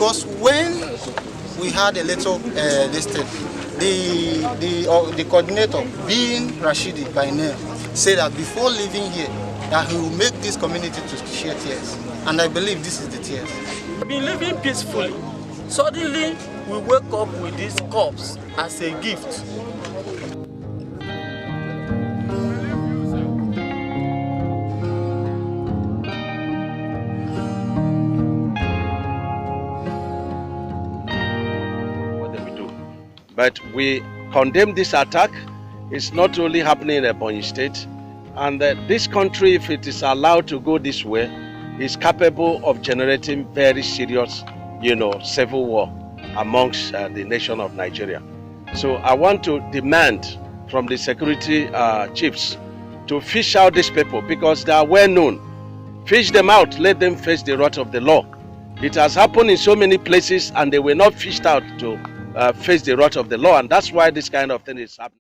Because when we had a little listed, the coordinator, being Rashidi by name, said that before leaving here, that he will make this community to shed tears. And I believe this is the tears. We've been living peacefully. Suddenly, we wake up with this corpse as a gift. What do we do? But we condemn this attack. It's not only happening in Ebonyi State. And this country, if it is allowed to go this way, is capable of generating very serious, civil war amongst the nation of Nigeria. So I want to demand from the security chiefs to fish out these people because they are well known. Fish them out, let them face the wrath of the law. It has happened in so many places and they were not fished out to face the wrath of the law, and that's why this kind of thing is happening.